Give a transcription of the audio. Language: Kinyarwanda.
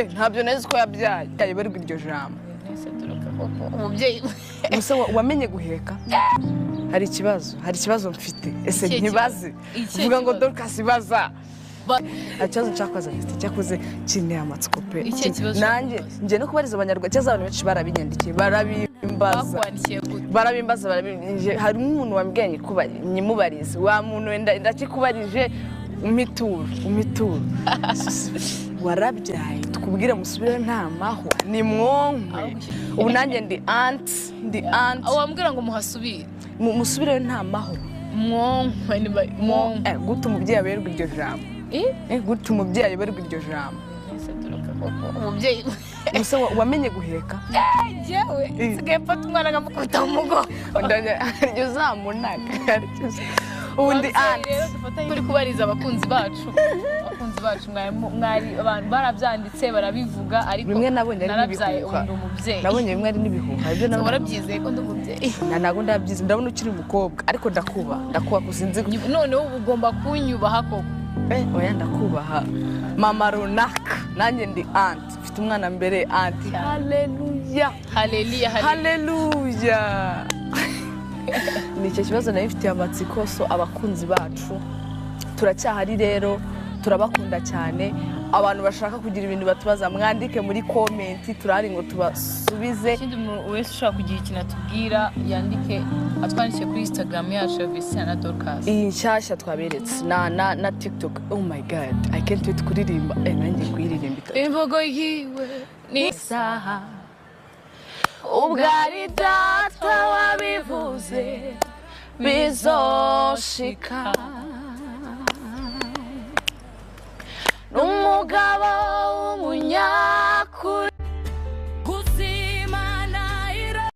ntabyo neza ko yabyaye yayoberwa iryo jambo umubyeyi gusa wamenye guheka hari ikibazo mfite ese ntibaze uvuga ngo Dorcas baza ikibazo cyakoze cyakoze kineye amatsiko pe nanjye ngiye no kubariza abanyarwanda cyangwa abantu benshi barabinyandikiye barabimbaza hari umuntu wambwiye nyimubarize wa muntu wenda ndakikubarije umituro warabyaye tukubwire musubire nta maho ni mwonkwe ubu nanjye ndi aunt wambwira ngo muhasubire musubire nta maho mwonkwe guta umubyeyi aberwa iryo jambo guta umubyeyi aberwa iryo jambo umubyeyi gusa wamenye guheka yewe sigaye mfata umwana nkamukubita mu mugongo aryo zamunaga ubundi turi kubariza abakunzi bacu mwari abantu barabyanditse barabivuga ariko bimwe nabonye ari n'ibihuha nabonye bimwe ari n'ibihuha ibyo nabonye warabyizeye ko ndi umubyeyi ntabwo ndabyize ndabona ukiri umukobwa ariko ndakubaha kuzinze noneho ugomba kunyubaha koko oya ndakubaha mama runaka nanjye ndi aunt mfite umwana mbere aunt haleluya ni icyo kibazo nayo ifitiye amatsiko so abakunzi bacu turacyahari rero turabakunda cyane abantu bashaka kugira ibintu batubaza mwandike muri comment turari ngo tubasubize ikindi umuntu wese ushaka kugira ikintu atubwira yandike atwandike kuri Instagram yacu ya vestine na Dorcas iyi nshyashya twaberetse na TikTok oh my god I can't wait kuririmba nanjye kuyiririmba imvugo yiwe ni saha ubwari data wabivuze bizoshika n'umugabo w'umunya